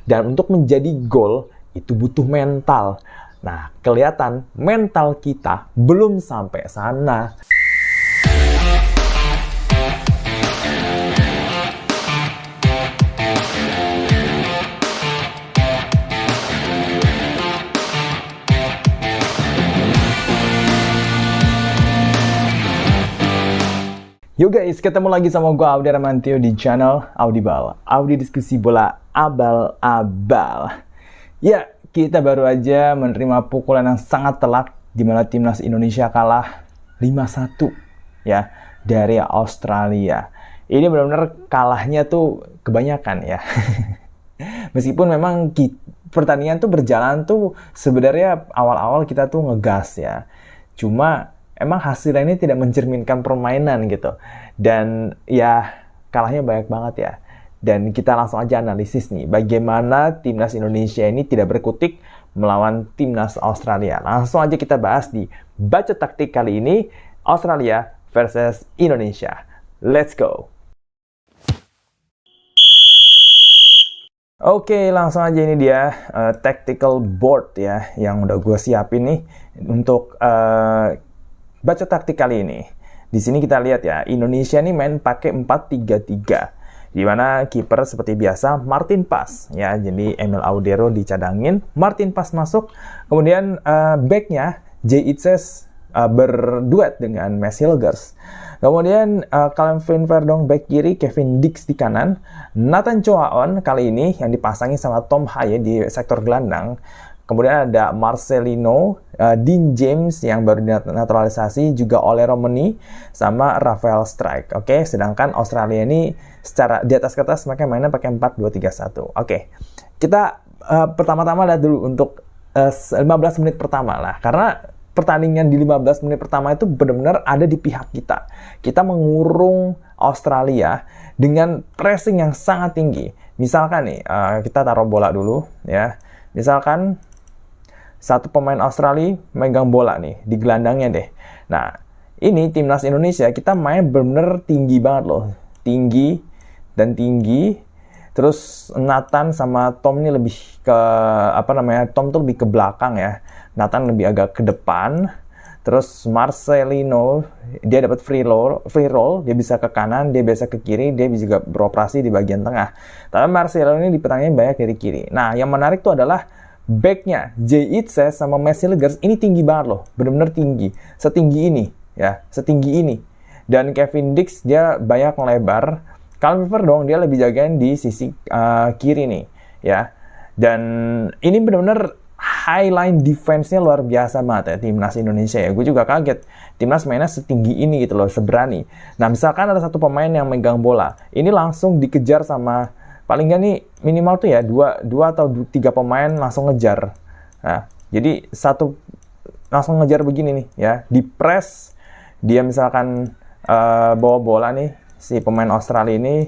Dan untuk menjadi gol itu butuh mental. Nah, kelihatan mental kita belum sampai sana. Yo guys, ketemu lagi sama gue Audi Ramantio di channel Audibal. Audi diskusi bola abal-abal. Ya, kita baru aja menerima pukulan yang sangat telak di mana timnas Indonesia kalah 5-1 ya dari Australia. Ini benar-benar kalahnya tuh kebanyakan ya. Meskipun memang pertandingan tuh berjalan tuh sebenarnya awal-awal kita tuh ngegas ya. Cuma emang hasilnya ini tidak mencerminkan permainan gitu. Dan ya kalahnya banyak banget ya. Dan kita langsung aja analisis nih. Bagaimana timnas Indonesia ini tidak berkutik melawan timnas Australia. Langsung aja kita bahas di Baca Taktik kali ini. Australia versus Indonesia. Let's go! Oke, langsung aja ini dia tactical board ya. Yang udah gue siapin nih untuk Baca Taktik kali ini. Di sini kita lihat ya, Indonesia nih main pakai 4-3-3. Di mana kiper seperti biasa Martin Paes ya. Jadi Emil Audero dicadangin, Martin Paes masuk. Kemudian backnya Jay Itzes berduet dengan Mads Hilgers. Kemudian Calvin Verdong back kiri, Kevin Dix di kanan. Nathan Choaon kali ini yang dipasangi sama Tom Haye di sektor gelandang. Kemudian ada Marcelino, Dean James yang baru dinaturalisasi, juga Ole Romani, sama Rafael Strijk. Oke, sedangkan Australia ini secara di atas kertas mereka mainnya pakai 4-2-3-1. Oke, kita pertama-tama lihat dulu untuk 15 menit pertama lah. Karena pertandingan di 15 menit pertama itu benar-benar ada di pihak kita. Kita mengurung Australia dengan pressing yang sangat tinggi. Misalkan nih, kita taruh bola dulu ya. Misalkan satu pemain Australia megang bola nih di gelandangnya deh. Nah, ini timnas Indonesia kita main bener-bener tinggi banget loh. Tinggi dan tinggi. Terus Nathan sama Tom ini lebih ke Tom tuh lebih ke belakang ya. Nathan lebih agak ke depan. Terus Marcelino dia dapat free roll, dia bisa ke kanan, dia bisa ke kiri, dia bisa juga beroperasi di bagian tengah. Tapi Marcelino ini di pertandingan banyak dari kiri. Nah, yang menarik tuh adalah backnya Jay Itzes sama Mads Hilgers ini tinggi banget loh, benar-benar tinggi, setinggi ini ya, setinggi ini. Dan Kevin Dix dia banyak melebar, Calvin Verdong dia lebih jagain di sisi kiri nih ya. Dan ini benar-benar high line defense-nya luar biasa banget ya timnas Indonesia ya. Gue juga kaget timnas mainnya setinggi ini gitu loh, seberani. Nah misalkan ada satu pemain yang megang bola, ini langsung dikejar sama paling nggak nih minimal tuh ya dua atau tiga pemain langsung ngejar. Nah, jadi satu langsung ngejar begini nih ya, di press dia misalkan bawa bola nih si pemain Australia ini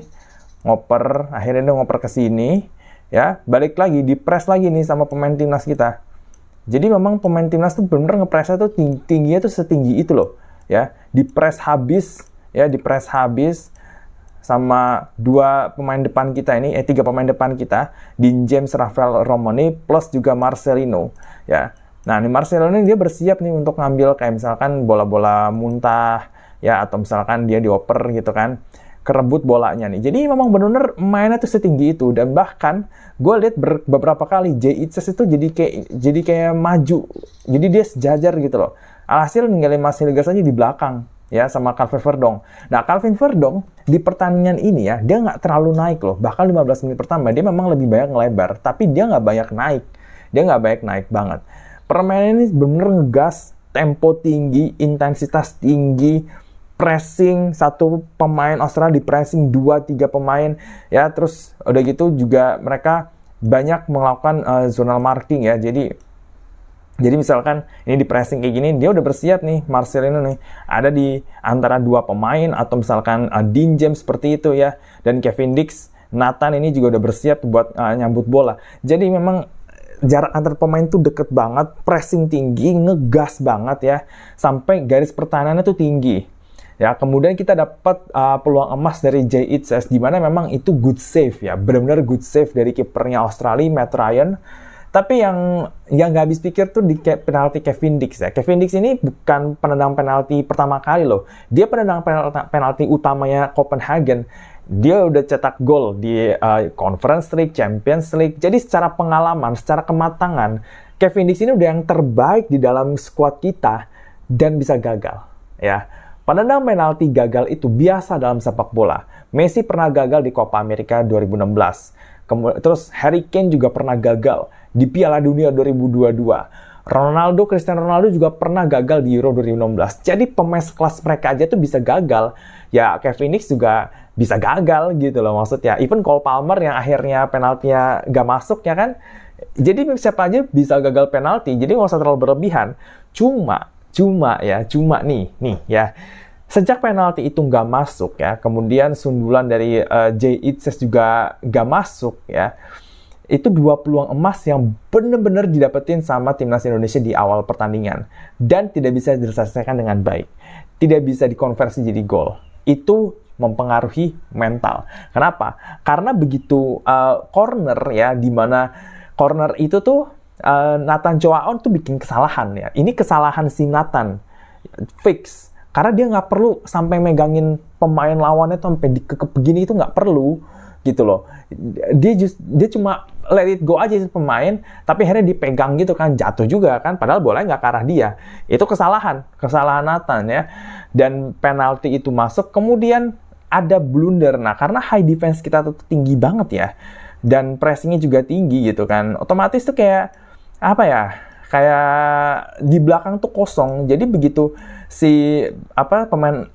ngoper, akhirnya dia ngoper ke sini ya, balik lagi di press lagi nih sama pemain timnas kita. Jadi memang pemain timnas tuh bener-bener ngepressnya tuh tingginya tuh setinggi itu loh ya, di press habis ya, di press habis sama tiga pemain depan kita, Dean James, Rafael Romani, plus juga Marcelino ya. Nah, ini Marcelino ini dia bersiap nih untuk ngambil kayak misalkan bola-bola muntah ya, atau misalkan dia dioper gitu kan, kerebut bolanya nih. Jadi memang benar-benar mainnya tuh setinggi itu. Dan bahkan gue lihat beberapa kali Jay Itzes itu jadi kayak maju, jadi dia sejajar gitu loh. Alhasil ninggalin Mads Hilgers aja di belakang ya sama Calvin Verdong. Nah, Calvin Verdong di pertandingan ini ya, dia nggak terlalu naik loh. Bahkan 15 menit pertama dia memang lebih banyak ngelebar, tapi dia nggak banyak naik. Dia nggak banyak naik banget. Permainan ini bener-bener ngegas, tempo tinggi, intensitas tinggi, pressing satu pemain Australia di pressing 2-3 pemain ya. Terus udah gitu juga mereka banyak melakukan zonal marking ya. Jadi misalkan ini di pressing kayak gini, dia udah bersiap nih, Marcelino nih, ada di antara dua pemain, atau misalkan Dean James seperti itu ya, dan Kevin Dix, Nathan ini juga udah bersiap buat nyambut bola. Jadi memang jarak antar pemain tuh deket banget, pressing tinggi, ngegas banget ya, sampai garis pertahanannya tuh tinggi. Ya, kemudian kita dapat peluang emas dari Jay Itzes, di mana memang itu good save ya, benar-benar good save dari kipernya Australia, Matt Ryan. Tapi yang nggak habis pikir tuh di penalti Kevin Dix ya. Kevin Dix ini bukan penendang penalti pertama kali loh. Dia penendang penalti utamanya Copenhagen. Dia udah cetak gol di Conference League, Champions League. Jadi secara pengalaman, secara kematangan, Kevin Dix ini udah yang terbaik di dalam skuad kita dan bisa gagal ya. Penendang penalti gagal itu biasa dalam sepak bola. Messi pernah gagal di Copa America 2016. Terus Harry Kane juga pernah gagal di Piala Dunia 2022. Cristiano Ronaldo juga pernah gagal di Euro 2016. Jadi pemain kelas mereka aja tuh bisa gagal. Ya Kevin Dix juga bisa gagal gitu loh maksudnya. Even Cole Palmer yang akhirnya penaltinya gak masuk ya kan. Jadi siapa aja bisa gagal penalti. Jadi nggak usah terlalu berlebihan. Cuma nih ya. Sejak penalti itu nggak masuk ya, kemudian sundulan dari Jay Itzes juga nggak masuk ya, itu 2 peluang emas yang benar-benar didapetin sama timnas Indonesia di awal pertandingan dan tidak bisa diselesaikan dengan baik, tidak bisa dikonversi jadi gol. Itu mempengaruhi mental. Kenapa? Karena begitu corner ya, di mana corner itu tuh Nathan Choaon tuh bikin kesalahan ya. Ini kesalahan si Nathan fix. Karena dia nggak perlu sampai megangin pemain lawannya tuh sampai dikekep begini, itu nggak perlu gitu loh. Dia cuma let it go aja pemain, tapi akhirnya dipegang gitu kan, jatuh juga kan, padahal bolanya nggak ke arah dia. Itu kesalahan Nathan ya. Dan penalti itu masuk, kemudian ada blunder. Nah, karena high defense kita tuh tinggi banget ya, dan pressingnya juga tinggi gitu kan, otomatis tuh kayak apa ya? Kayak di belakang tuh kosong. Jadi begitu si pemain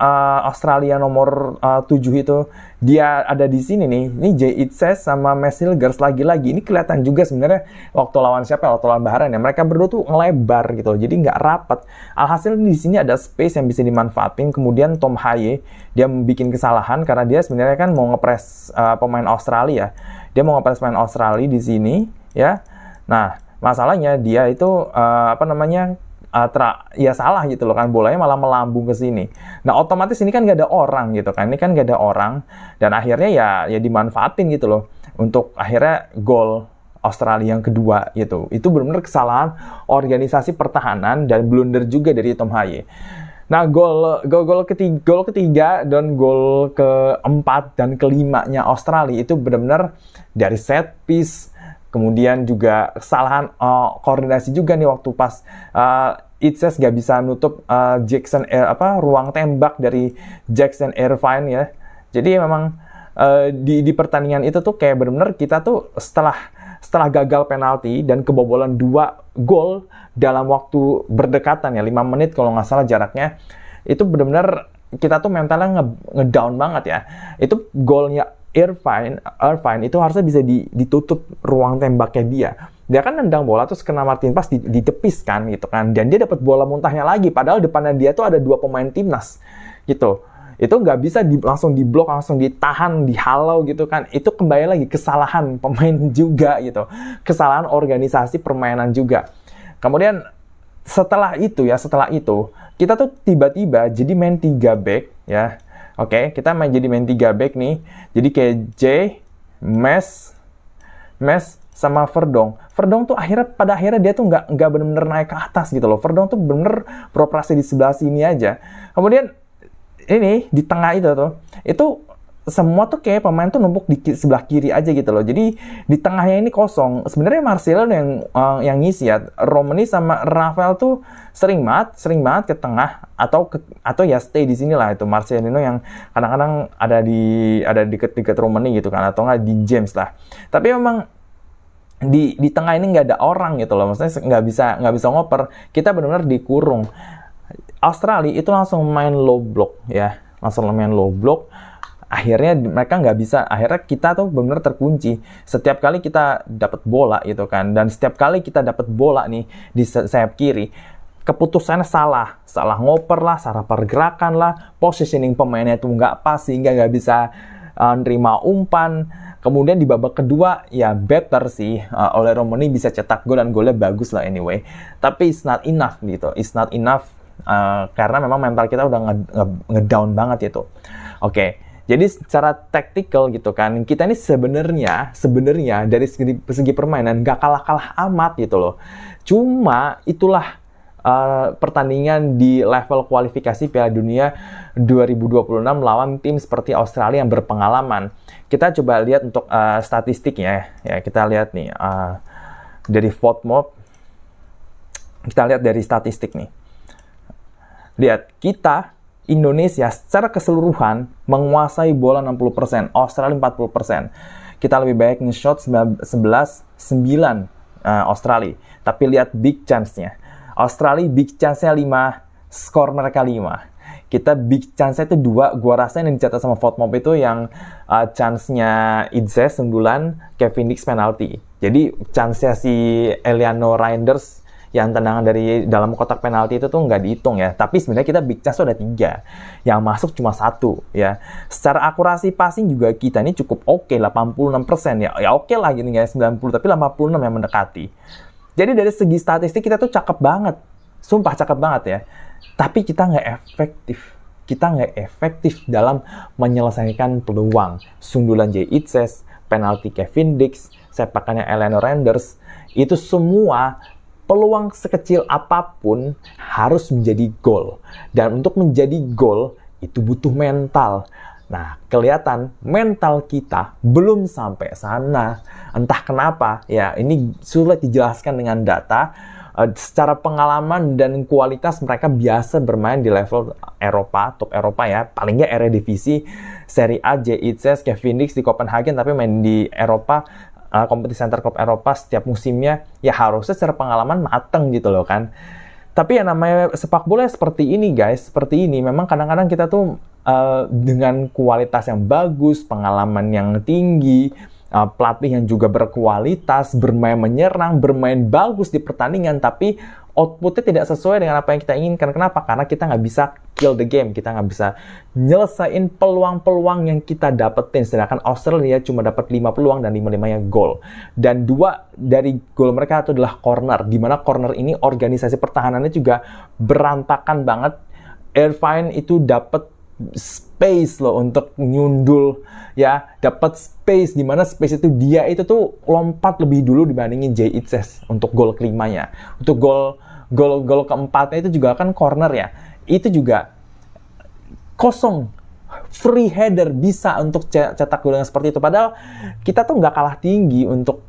Australia nomor 7 itu dia ada di sini nih. Ini Jay Itzes sama Matt Silgers lagi-lagi. Ini kelihatan juga sebenarnya waktu lawan siapa? Waktu lawan Bahrain ya. Mereka berdua tuh ngelebar gitu. Jadi nggak rapat. Alhasil di sini ada space yang bisa dimanfaatin. Kemudian Tom Haye dia bikin kesalahan karena dia sebenarnya kan mau ngepres pemain Australia. Dia mau ngepres pemain Australia di sini ya. Nah, masalahnya dia itu ya salah gitu loh kan, bolanya malah melambung ke sini. Nah otomatis ini kan gak ada orang gitu kan, ini kan gak ada orang, dan akhirnya ya dimanfaatin gitu loh untuk akhirnya gol Australia yang kedua gitu. Itu benar-benar kesalahan organisasi pertahanan dan blunder juga dari Tom Haye. Nah gol ketiga dan gol keempat dan kelimanya Australia itu benar-benar dari set piece. Kemudian juga kesalahan koordinasi juga nih waktu pas Itzes gak bisa nutup ruang tembak dari Jackson Irvine ya. Jadi memang di pertandingan itu tuh kayak benar-benar kita tuh setelah gagal penalti dan kebobolan 2 gol dalam waktu berdekatan ya, 5 menit kalau nggak salah jaraknya, itu benar-benar kita tuh mentalnya ngedown banget ya. Itu golnya Irvine itu harusnya bisa ditutup ruang tembaknya dia. Dia kan nendang bola terus kena Martin Paes ditepis kan gitu kan. Dan dia dapat bola muntahnya lagi padahal depannya dia tuh ada 2 pemain timnas gitu. Itu nggak bisa langsung diblok, langsung ditahan, dihalau gitu kan. Itu kembali lagi kesalahan pemain juga gitu. Kesalahan organisasi permainan juga. Kemudian setelah itu kita tuh tiba-tiba jadi main 3 back ya. Oke, kita jadi main 3 back nih. Jadi kayak Jay, Mes sama Verdong. Verdong tuh pada akhirnya dia tuh nggak benar-benar naik ke atas gitu loh. Verdong tuh benar beroperasi di sebelah sini aja. Kemudian ini di tengah itu semua tuh kayak pemain tuh numpuk di sebelah kiri aja gitu loh. Jadi di tengahnya ini kosong. Sebenarnya Marcelo yang ngisi ya. Romani sama Rafael tuh sering banget ke tengah atau ya stay di sini lah itu Marcelino yang kadang-kadang ada di dekat Romani gitu kan, atau nggak di James lah. Tapi memang di tengah ini nggak ada orang gitu loh. Maksudnya nggak bisa ngoper. Kita benar-benar dikurung. Australia itu langsung main low block ya. Akhirnya mereka nggak bisa, akhirnya kita tuh benar terkunci. Setiap kali kita dapat bola gitu kan, dan setiap kali kita dapat bola nih di sayap kiri, keputusannya salah ngoper lah, salah pergerakan lah, positioning pemainnya itu nggak pas sehingga nggak bisa nerima umpan. Kemudian di babak kedua ya better sih oleh Romani bisa cetak gol dan golnya bagus lah anyway. Tapi it's not enough gitu, it's not enough karena memang mental kita udah ngedown banget itu. Oke. Jadi secara taktikal gitu kan, kita ini sebenarnya dari segi permainan nggak kalah-kalah amat gitu loh. Cuma itulah pertandingan di level kualifikasi Piala Dunia 2026 lawan tim seperti Australia yang berpengalaman. Kita coba lihat untuk statistiknya ya. Kita lihat nih dari FODMAP. Kita lihat dari statistik nih. Lihat, kita Indonesia secara keseluruhan menguasai bola 60%, Australia 40%. Kita lebih baik nge-shot 11-9 Australia. Tapi lihat big chance-nya. Australia big chance-nya 5, skor mereka 5. Kita big chance-nya itu 2, gua rasa yang dicatat sama FODMAP itu yang chance-nya Idzes sundulan, Kevin Dix penalti. Jadi chance-nya si Eliano Reinders yang tendangan dari dalam kotak penalti itu tuh nggak dihitung ya. Tapi sebenarnya kita big chance ada 3. Yang masuk cuma 1 ya. Secara akurasi passing juga kita ini cukup oke, 86% ya. Ya oke lah gini ya, 90 tapi 86 yang mendekati. Jadi dari segi statistik kita tuh cakep banget. Sumpah cakep banget ya. Tapi kita nggak efektif. Kita nggak efektif dalam menyelesaikan peluang. Sundulan Jay Itzes, penalti Kevin Dix, sepakannya Eliano Reinders, itu semua peluang sekecil apapun harus menjadi gol. Dan untuk menjadi gol, itu butuh mental. Nah, kelihatan mental kita belum sampai sana. Entah kenapa, ya ini sulit dijelaskan dengan data. Secara pengalaman dan kualitas mereka biasa bermain di level Eropa, top Eropa ya. Paling nggak Eredivisie, Serie A, JITSES, Kevin Dix di Copenhagen, tapi main di Eropa, kompetisi antar klub Eropa setiap musimnya, ya harusnya secara pengalaman mateng gitu loh kan. Tapi yang namanya sepak bola seperti ini guys, seperti ini. Memang kadang-kadang kita tuh dengan kualitas yang bagus, pengalaman yang tinggi, pelatih yang juga berkualitas, bermain menyerang, bermain bagus di pertandingan, tapi outputnya tidak sesuai dengan apa yang kita inginkan. Kenapa? Karena kita nggak bisa kill the game, kita nggak bisa nyelesain peluang-peluang yang kita dapetin. Sedangkan Australia cuma dapat 5 peluang dan 5-5-nya gol. Dan 2 dari gol mereka itu adalah corner, di mana corner ini organisasi pertahanannya juga berantakan banget. Irvine itu dapat space loh untuk nyundul ya, dapat space, di mana space itu dia itu tuh lompat lebih dulu dibandingin Jay Itzes untuk gol kelimanya. Untuk gol keempatnya itu juga kan corner ya, itu juga kosong, free header bisa untuk cetak gol yang seperti itu. Padahal kita tuh nggak kalah tinggi untuk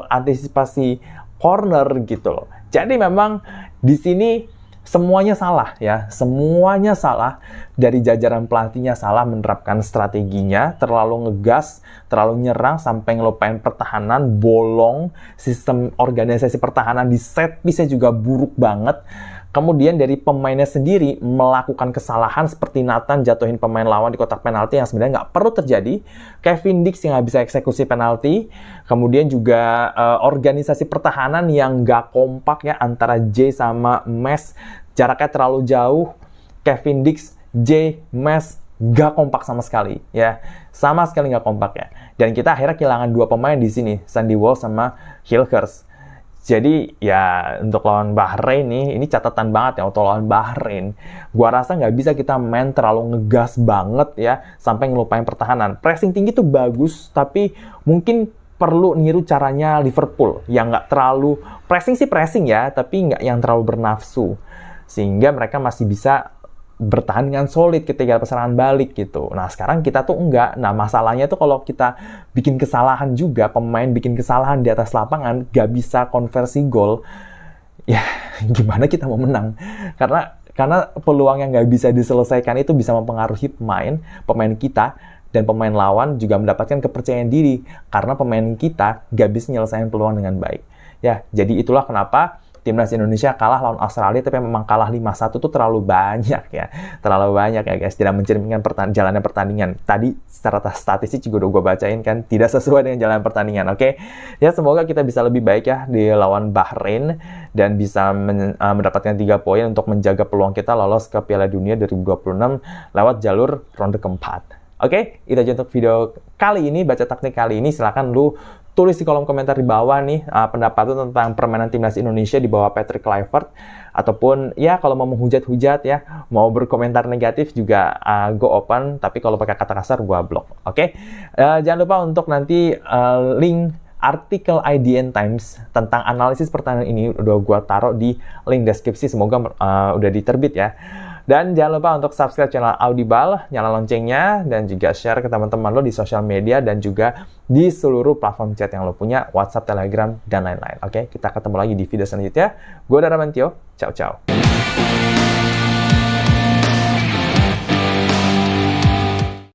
antisipasi corner gitu loh. Jadi memang di sini semuanya salah ya, semuanya salah. Dari jajaran pelatihnya salah menerapkan strateginya, terlalu ngegas, terlalu nyerang sampai ngelupain pertahanan, bolong. Sistem organisasi pertahanan di set piece-nya juga buruk banget. Kemudian dari pemainnya sendiri melakukan kesalahan seperti Nathan jatuhin pemain lawan di kotak penalti yang sebenarnya nggak perlu terjadi. Kevin Dix yang nggak bisa eksekusi penalti. Kemudian juga organisasi pertahanan yang nggak kompak ya antara J sama Mes. Jaraknya terlalu jauh. Kevin Dix, J, Mes nggak kompak sama sekali ya. Sama sekali nggak kompak ya. Dan kita akhirnya kehilangan 2 pemain di sini, Sandy Walsh sama Hilgers. Jadi ya untuk lawan Bahrain ini catatan banget ya untuk lawan Bahrain. Gua rasa nggak bisa kita main terlalu ngegas banget ya sampai ngelupain pertahanan. Pressing tinggi tuh bagus, tapi mungkin perlu niru caranya Liverpool yang nggak terlalu pressing sih pressing ya, tapi nggak yang terlalu bernafsu, sehingga mereka masih bisa bertahan dengan solid ketika serangan balik gitu. Nah sekarang kita tuh enggak. Nah masalahnya tuh kalau kita bikin kesalahan juga, pemain bikin kesalahan di atas lapangan, gak bisa konversi gol, ya gimana kita mau menang? Karena peluang yang gak bisa diselesaikan itu bisa mempengaruhi pemain kita, dan pemain lawan juga mendapatkan kepercayaan diri karena pemain kita gak bisa menyelesaikan peluang dengan baik. Ya, jadi itulah kenapa Timnas Indonesia kalah lawan Australia, tapi memang kalah 5-1 tuh terlalu banyak ya. Terlalu banyak ya guys, tidak mencerminkan jalannya pertandingan. Tadi secara statistik juga udah gue bacain kan, tidak sesuai dengan jalan pertandingan, oke? Ya semoga kita bisa lebih baik ya di lawan Bahrain, dan bisa mendapatkan 3 poin untuk menjaga peluang kita lolos ke Piala Dunia 2026 lewat jalur ronde keempat. Oke, itu aja untuk video kali ini, baca taktik kali ini. Silahkan lu tulis di kolom komentar di bawah nih pendapat lu tentang permainan timnas Indonesia di bawah Patrick Kluivert, ataupun ya kalau mau menghujat-hujat ya, mau berkomentar negatif juga go open, tapi kalau pakai kata kasar gua blok. Oke? Jangan lupa untuk nanti link artikel IDN Times tentang analisis pertandingan ini udah gue taruh di link deskripsi, semoga udah diterbit ya. Dan jangan lupa untuk subscribe channel Audible, nyala loncengnya, dan juga share ke teman-teman lo di sosial media dan juga di seluruh platform chat yang lo punya, WhatsApp, Telegram, dan lain-lain. Oke, kita ketemu lagi di video selanjutnya. Gue Dara Mantio, ciao ciao.